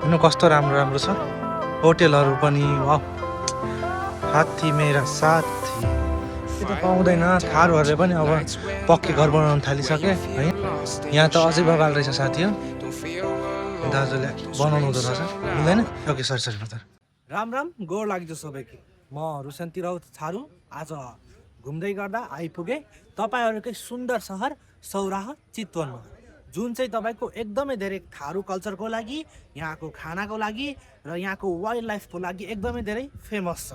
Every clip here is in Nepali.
हेर्नु कस्तो राम्रो राम्रो छ होटेलहरू पनि। वाह, हात्ती मेरा साथी। त्यो त पाउँदैन, थारूहरूले पनि अब पक्कै घर बनाउन थालिसके है। यहाँ त अझै बगाल रहेछ साथी हो, दाजुले बनाउनु हुँदो रहेछ। हुँदैन? Okay, sorry sorry brother. Ram Ram, गोड लाग्यो सबैको। म रुसेन्ती राउत थारू आज घुम्दै गर्दा आइपुगेँ तपाईँहरूकै सुन्दर सहर सौराहा चितवनमा, जुन चाहिँ तपाईँको एकदमै धेरै थारू कल्चरको लागि, यहाँको खानाको लागि र यहाँको वाइल्ड लाइफको लागि एकदमै धेरै फेमस छ।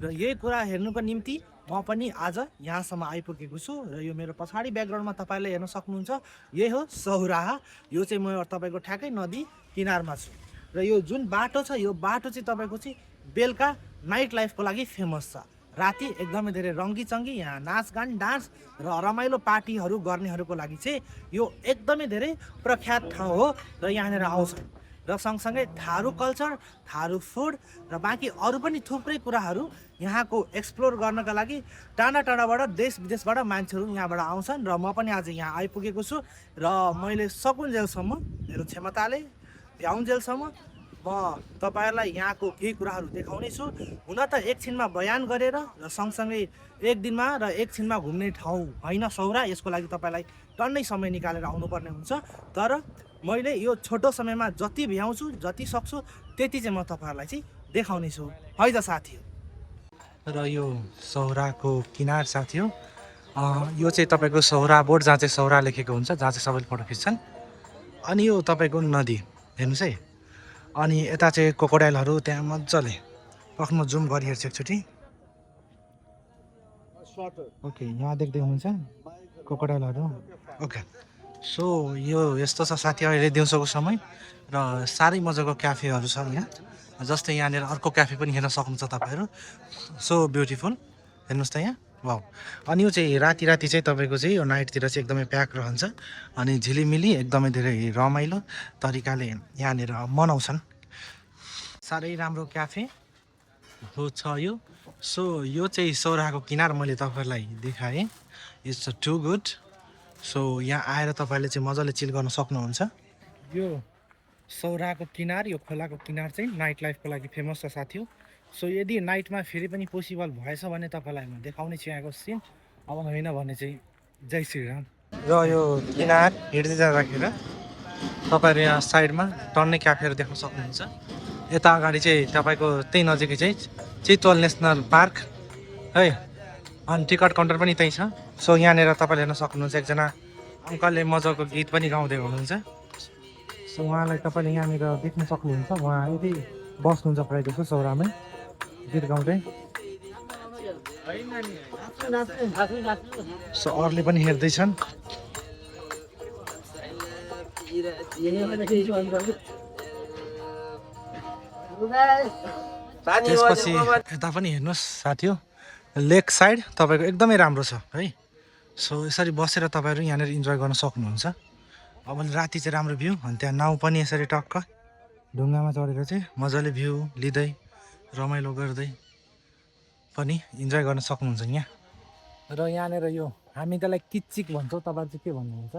र यही कुरा हेर्नुको निम्ति म पनि आज यहाँसम्म आइपुगेको छु। र यो मेरो पछाडि ब्याकग्राउन्डमा तपाईँले हेर्न सक्नुहुन्छ, यही हो सौराहा। यो चाहिँ म तपाईँको ठ्याक्कै नदी किनारमा छु। र यो जुन बाटो छ, यो बाटो चाहिँ तपाईँको चाहिँ बेलुका नाइट लाइफको लागि फेमस छ। राति एकदमै धेरै रङ्गी चङ्गी यहाँ नाचगान डान्स र रमाइलो पार्टीहरू गर्नेहरूको लागि चाहिँ यो एकदमै धेरै प्रख्यात ठाउँ हो। र यहाँनिर आउँछन् र सँगसँगै थारू कल्चर, थारू फुड र बाँकी अरू पनि थुप्रै कुराहरू यहाँको एक्सप्लोर गर्नका लागि टाढा टाढाबाट देश विदेशबाट मान्छेहरू यहाँबाट आउँछन्। र म पनि आज यहाँ आइपुगेको छु। र मैले सकुन्जेलसम्म, मेरो क्षमताले भ्याउन्जेलसम्म म तपाईँहरूलाई यहाँको केही कुराहरू देखाउने छु। हुन त एकछिनमा बयान गरेर र सँगसँगै एक दिनमा र एकछिनमा घुम्ने ठाउँ होइन सौरा, यसको लागि तपाईँलाई टन्नै समय निकालेर आउनुपर्ने हुन्छ। तर मैले यो छोटो समयमा जति भ्याउँछु, जति सक्छु त्यति चाहिँ म तपाईँहरूलाई चाहिँ देखाउने छु है त साथी। र यो सौराको किनार साथी हो, यो चाहिँ तपाईँको सौरा बोर्ड, जहाँ चाहिँ सौरा लेखेको हुन्छ, जहाँ चाहिँ सबैले फोटो खिच्छन्। अनि यो तपाईँको नदी हेर्नुहोस् है। अनि यता चाहिँ क्रोकोडाइलहरू त्यहाँ मजाले पक्न जुम गरी हेर्छु एकचोटि। ओके, यहाँ देख्दै हुनुहुन्छ क्रोकोडाइलहरू। ओके, सो यो यस्तो छ साथी, अहिले दिउँसोको समय र साह्रै मजाको क्याफेहरू छ यहाँ। जस्तै यहाँनिर अर्को क्याफे पनि हेर्न सक्नुहुन्छ तपाईँहरू, सो ब्युटिफुल। हेर्नुहोस् त यहाँ, वाउ। अनि यो चाहिँ राति राति चाहिँ तपाईँको चाहिँ यो नाइटतिर चाहिँ एकदमै प्याक रहन्छ अनि झिलिमिली एकदमै धेरै रमाइलो तरिकाले यहाँनिर मनाउँछन्। साह्रै राम्रो क्याफे हो छ यो। सो यो चाहिँ सौराको किनार मैले तपाईँहरूलाई देखाएँ, इट्स टु गुड। सो यहाँ आएर तपाईँले चाहिँ मजाले चिल गर्न सक्नुहुन्छ। यो सौराको किनार, यो खोलाको किनार चाहिँ नाइट लाइफको लागि फेमस छ साथी हो। सो यदि नाइटमा फेरि पनि पोसिबल भएछ भने तपाईँलाई म देखाउने छु यहाँको सिन। अब होइन भने चाहिँ जय श्रीराम। र यो किनार हिँड्दै जाँदाखेरि तपाईँहरू यहाँ साइडमा टन्नै क्याफेहरू देख्न सक्नुहुन्छ। यता अगाडि चाहिँ तपाईँको त्यही नजिकै चाहिँ चितवन नेसनल पार्क है, अनि टिकट काउन्टर पनि त्यही छ। सो यहाँनिर तपाईँले हेर्न सक्नुहुन्छ, एकजना अङ्कलले मजाको गीत पनि गाउँदै हुनुहुन्छ। सो उहाँलाई तपाईँले यहाँनिर देख्न सक्नुहुन्छ, उहाँ यदि बस्नुहुन्छ प्रायः जस्तो सौरामै गीत गाउँदै। सो अरूले पनि हेर्दैछन्। त्यसपछि यता पनि हेर्नुहोस् साथी हो, लेक साइड तपाईँको एकदमै राम्रो छ है। सो यसरी बसेर तपाईँहरू यहाँनिर इन्जोय गर्न सक्नुहुन्छ। अब राति चाहिँ राम्रो भ्यू, अनि त्यहाँ नाउ पनि यसरी टक्क ढुङ्गामा चढेर चाहिँ मजाले भ्यू लिँदै रमाइलो गर्दै पनि इन्जोय गर्न सक्नुहुन्छ यहाँ। र यहाँनिर यो हामी त्यसलाई किच्चिक भन्छौँ, तपाईँहरू चाहिँ के भन्नुहुन्छ?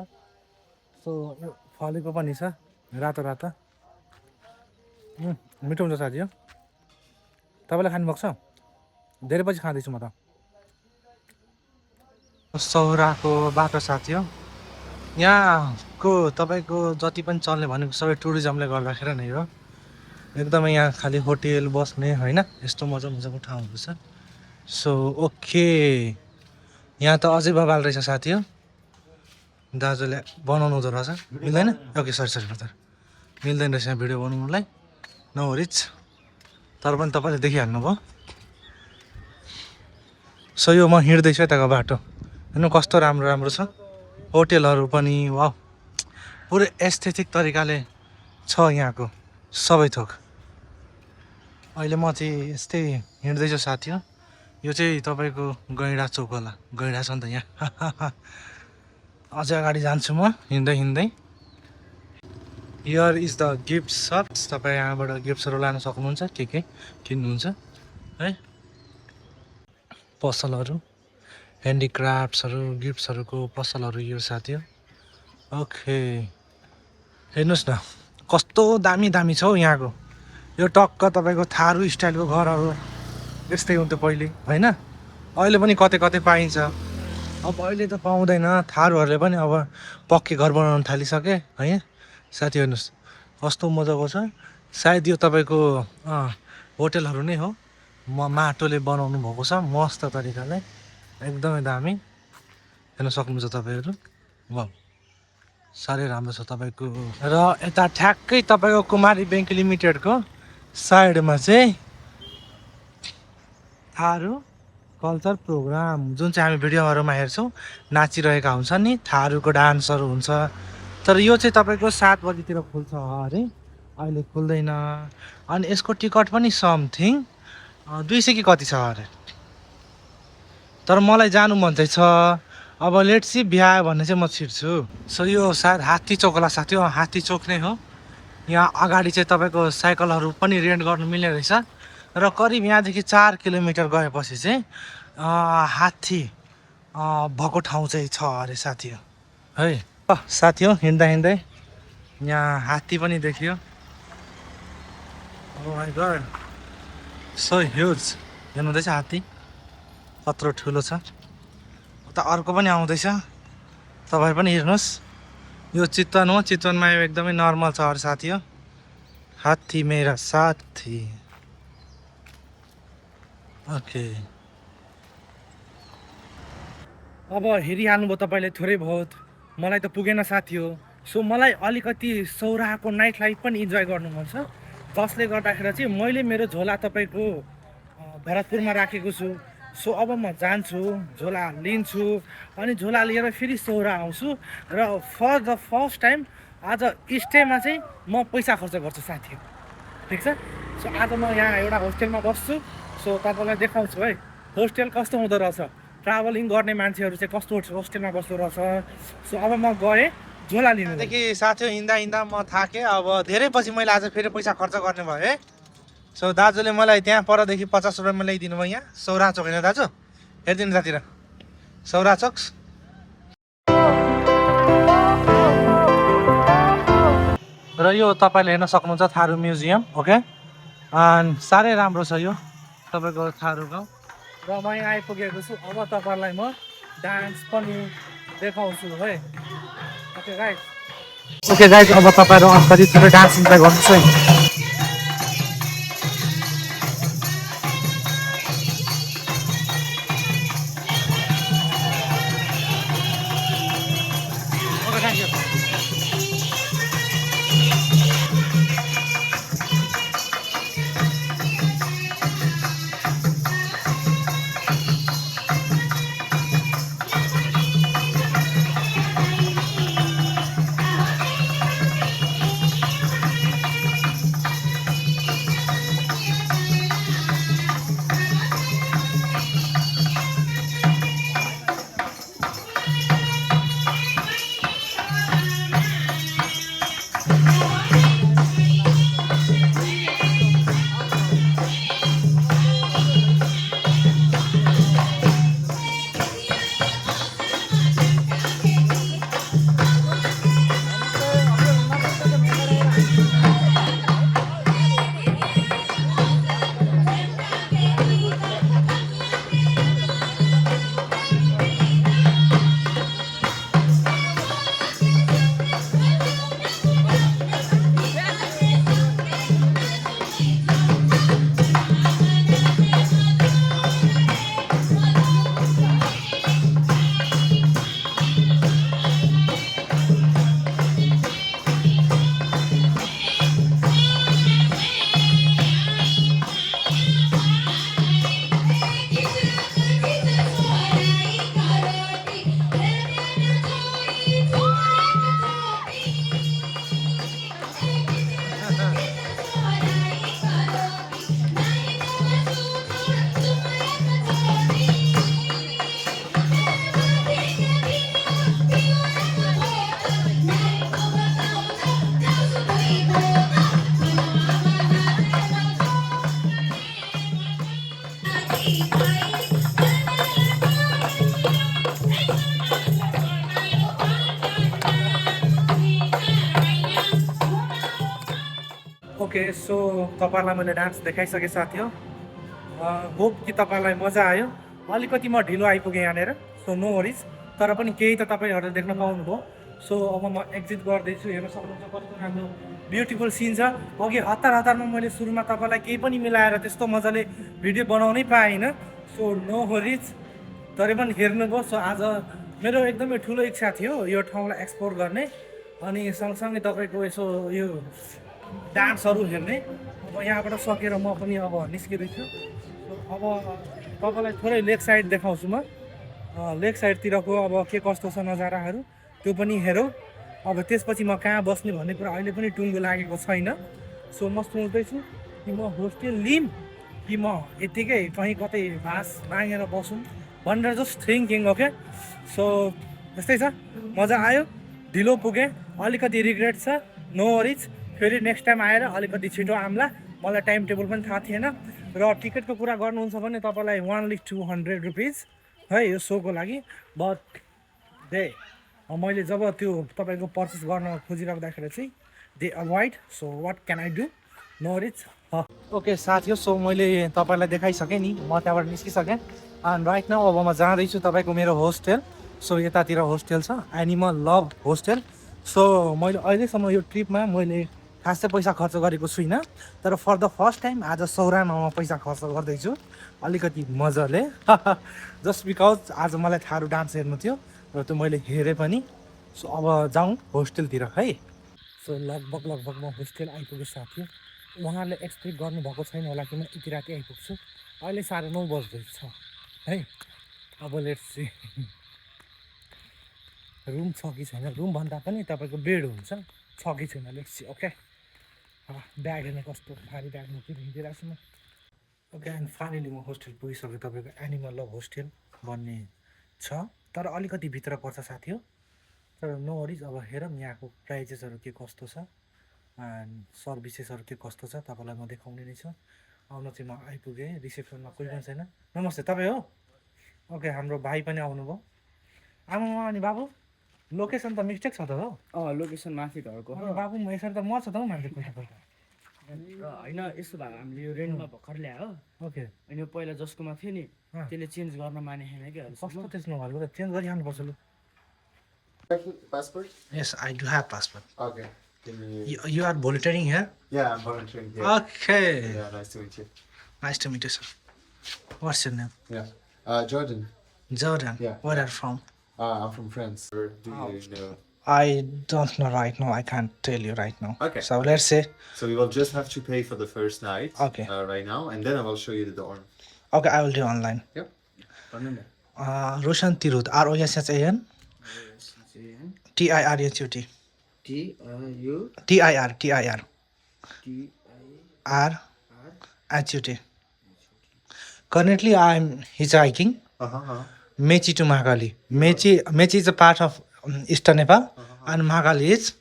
सो यो फलेको पनि छ, रातो रातो, मिठो हुन्छ साथी हो। तपाईँलाई खानुभएको छ? धेरै पछि खाँदैछु म त। सौराको बाटो साथी हो, यहाँको तपाईँको जति पनि चल्ने भनेको सबै टुरिज्मले गर्दाखेरि नै हो। एकदमै यहाँ खालि होटेल बस्ने होइन, यस्तो मजा मजाको ठाउँहरू छ। सो ओके, यहाँ त अझै बबाल रहेछ साथी हो, दाजुले बनाउनु हुँदो रहेछ। मिल्दैन? ओके, सरी सरी ब्रदर, मिल्दैन रहेछ यहाँ भिडियो बनाउनुलाई, नो वरिज। तर पनि तपाईँले देखिहाल्नु भयो। सो यो म हिँड्दैछु यताको बाटो, हेर्नु कस्तो राम्रो राम्रो छ होटेलहरू पनि। वाह, पुरै एस्थेटिक तरिकाले छ यहाँको सबै थोक। अहिले म चाहिँ यस्तै हिँड्दैछु साथी हो। यो चाहिँ तपाईँको गैँडा चोक होला, गैँडा छ नि त यहाँ। अझै अगाडि जान्छु म हिँड्दै हिँड्दै। Here is the gift shops, तपाईँ यहाँबाट गिफ्ट्सहरू लान सक्नुहुन्छ, के किन्नुहुन्छ है, पसलहरू। ह्यान्डिक्राफ्ट्सहरू गिफ्ट्सहरूको पसलहरू यो साथी हो। ओके हेर्नुहोस् न कस्तो दामी दामी छ हौ यहाँको। यो टक्क तपाईँको थारू स्टाइलको घरहरू यस्तै हुन्थ्यो पहिले होइन, अहिले पनि कतै कतै पाइन्छ। अब अहिले त पाउँदैन, थारूहरूले पनि अब पक्की घर बनाउन थालिसके है साथी। हेर्नुहोस् कस्तो मजाको छ। सायद यो तपाईँको होटेलहरू नै हो, माटोले बनाउनु भएको छ मस्त तरिकाले, एकदमै दामी। हेर्न सक्नुहुन्छ तपाईँहरू, वाउ साह्रै राम्रो छ तपाईँको। र यता ठ्याक्कै तपाईँको कुमारी ब्याङ्क लिमिटेडको साइडमा चाहिँ थारू कल्चर प्रोग्राम, जुन चाहिँ हामी भिडियोहरूमा हेर्छौँ नाचिरहेका हुन्छन् नि, थारूको डान्सहरू हुन्छ। तर यो चाहिँ तपाईँको 7 बजीतिर खुल्छ अरे, अहिले खुल्दैन। अनि यसको टिकट पनि समथिङ 200 कि कति छ अरे। तर मलाई जानु मन चाहिँ छ। अब लेट्स सी भ्यायो भने चाहिँ म छिर्छु। सो यो सायद हात्ती चोक होला साथी, हात्ती चोक नै हो। यहाँ अगाडि चाहिँ तपाईँको साइकलहरू पनि रेन्ट गर्नु मिल्ने रहेछ। र करिब यहाँदेखि 4 किलोमिटर गएपछि चाहिँ हात्ती भएको ठाउँ चाहिँ छ अरे साथी हो है। साथी हो हिँड्दा हिँड्दै यहाँ हात्ती पनि देखियो। ओ माइ गॉड सो ह्युज, हेर्नुहुँदैछ हात्ती कत्रो ठुलो छ। उता अर्को पनि आउँदैछ, तपाईँ पनि हेर्नुहोस्। यो चितवन हो, चितवनमा यो एकदमै नर्मल छ अरे साथी हो। हात्ती मेरा साथी। ओके अब हेरिहाल्नुभयो तपाईँले थोरै बहुत, मलाई त पुगेन साथी हो। सो मलाई अलिकति सौराहाको नाइट लाइफ पनि इन्जोय गर्नु मन छ, जसले गर्दाखेरि चाहिँ मैले मेरो झोला तपाईँको भरतपुरमा राखेको छु। सो अब म जान्छु, झोला लिन्छु, अनि झोला लिएर फेरि सौराहा आउँछु। र फर द फर्स्ट टाइम आज स्टेमा चाहिँ म पैसा खर्च गर्छु साथी हो, ठिक छ। सो आज म यहाँ एउटा होस्टेलमा बस्छु। सो तपाईँलाई देखाउँछु है होस्टेल कस्तो हुँदो रहेछ, ट्राभलिङ गर्ने मान्छेहरू चाहिँ कस्तो होस्टेलमा बस्दो रहेछ। सो अब म गएँ झोला लिनुदेखि साथी हो। हिँड्दा हिँड्दा म थाकेँ, अब धेरै पछि मैले आज फेरि पैसा खर्च गर्ने भयो है। सो दाजुले मलाई त्यहाँ परदेखि 50 रुपियाँमा ल्याइदिनु भयो। यहाँ सौराहा चोक होइन दाजु, हेरिदिनु जातिर सौराहा चोक। र यो तपाईँले हेर्न सक्नुहुन्छ थारू म्युजियम। ओके साह्रै राम्रो छ यो तपाईँको थारू गाउँ। र म यहाँ आइपुगेको छु, अब तपाईँलाई म डान्स पनि देखाउँछु है। ओके गाइज अब तपाईँहरू अगाडि थोरै डान्स इन्जोय गर्नुहोस् है। ओके सो तपाईँलाई मैले डान्स देखाइसकेँ साथी हो होप कि तपाईँलाई मजा आयो अलिकति म ढिलो आइपुगेँ यहाँनिर सो नो वरिज तर पनि केही त तपाईँहरूले देख्न पाउनुभयो सो अब म एक्जिट गर्दैछु हेर्न सक्नुहुन्छ कस्तो राम्रो ब्युटिफुल सिन छ अघि हतारमा मैले सुरुमा तपाईँलाई केही पनि मिलाएर त्यस्तो मजाले भिडियो बनाउनै पाइनँ सो नो वरिज तरै पनि हेर्नुभयो सो आज मेरो एकदमै ठुलो इच्छा थियो यो ठाउँलाई एक्सप्लोर गर्ने अनि सँगसँगै तपाईँको यसो यो डान्सहरू हेर्ने अब यहाँबाट सकेर म पनि अब निस्किँदैछु अब तपाईँलाई थोरै लेक साइड देखाउँछु म लेक साइडतिरको अब के कस्तो छ नजाराहरू त्यो पनि हेरौँ अब त्यसपछि म कहाँ बस्ने भन्ने कुरा अहिले पनि टुङ्गो लागेको छैन सो म सोच्दैछु कि म होस्टेल लिम कि म यत्तिकै कहीँ कतै बास मागेर बसौँ भनेर जस्ट थिङ्किङ ओके सो त्यस्तै छ मजा आयो ढिलो पुगेँ अलिकति रिग्रेट छ नो वरिज फेरि नेक्स्ट टाइम आएर अलिकति छिटो आम्ला मलाई टाइम टेबल पनि थाहा थिएन र टिकटको कुरा गर्नुहुन्छ भने तपाईँलाई 1,200 रुपिज है यो सोको लागि बट दे मैले जब त्यो तपाईँको पर्चेस गर्न खोजिराख्दाखेरि चाहिँ they avoid so what can I do no worries okay साथी हो सो मैले तपाईँलाई देखाइसकेँ नि म त्यहाँबाट निस्किसकेँ एन्ड राइट नाउ अब म जाँदैछु तपाईँको मेरो होस्टेल सो यतातिर होस्टेल छ एनिमल लभ होस्टेल सो मैले अहिलेसम्म यो ट्रिपमा मैले खासै पैसा खर्च गरेको छुइनँ तर फर द फर्स्ट टाइम आज सौरामा म पैसा खर्च गर्दैछु अलिकति मजाले जस्ट बिकज आज मलाई थारू डान्स हेर्नु थियो र त्यो मैले हेरेँ पनि सो अब जाउँ होस्टेलतिर है सो लगभग म होस्टेल आइपुगेँ साथी उहाँहरूले एक्सपेक्ट गर्नुभएको छैन होला कि म यति राति आइपुग्छु अहिले 9:30 बज्दैछ है अब लेट्स सी रुम छ कि छैन रुम भन्दा पनि तपाईँको बेड हुन्छ छ कि छैन लेट्स सी ओके ब्याग हेर्ने कस्तो भारी ब्याग म फेरि हिँडिरहेको छु म ओके एन्ड फाइनली म होस्टेल पुगिसकेँ तपाईँको एनिमल लभ होस्टेल भन्ने छ तर अलिकति भित्र पर्छ साथी हो तर नो वरिज अब हेरौँ यहाँको प्राइजेसहरू के कस्तो छ एन्ड सर्भिसेसहरू के कस्तो छ तपाईँलाई म देखाउने नै छु आउन चाहिँ म आइपुगेँ रिसेप्सनमा कोही पनि छैन नमस्ते तपाईँ हो ओके हाम्रो भाइ पनि आउनुभयो आमामा अनि बाबु लोकेसन त मिस्टेक छ त हो लोकेसन माथि घरको बाबु म यसरी त मर्छ त हौ मान्छे पैसा होइन यस्तो भएको हामीले यो रेन्टमा भर्खर ल्यायो ओके अनि यो पहिला जसकोमा थियो नि त्यसले चेन्ज गर्न माने छैन क्या कस्तो त्यसमा घरको त चेन्ज गरिहाल्नुपर्छ लु Passport? Yes, I do have passport. Okay. You are volunteering here? Yeah, I'm volunteering here. Okay. Yeah, nice to meet you. Nice to meet you, sir. What's your name? Yeah. Jordan. Jordan. Yeah. Where are you from? I'm from France. Or do you know? I don't know right now. I can't tell you right now. Okay. So let's say. So you will just have to pay for the first night. Okay. Right now, and then I will show you the dorm. Okay, I will do online. Yep. Roshan Tirut. ROSHAN TIRHUT. TIR RHUT. Currently, I am hitchhiking. Mechi to Mahagali. Mechi is a part of Eastern Nepal, and Mahagali is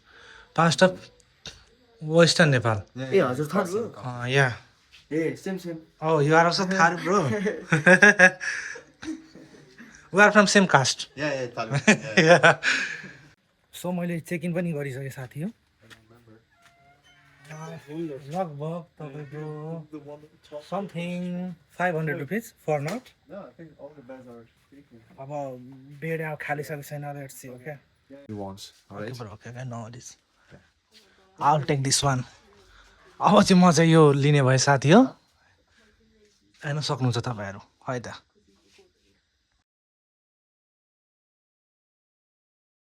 part of Western Nepal. Yeah. Yeah. Hey, same. Oh, you are also Tharu, bro. We are from same caste. Yeah. Yeah. So मैले चेक इन पनि गरिसकेँ साथी हो लगभग तपाईँको समथिङ 500 रुपिज फर नाइट अब बेड अब खालिसकेको छैन let's see okay You want? Alright. Okay, no this. I'll take this one. अब चाहिँ म चाहिँ यो लिने भए साथी हो हेर्न सक्नुहुन्छ तपाईँहरू है त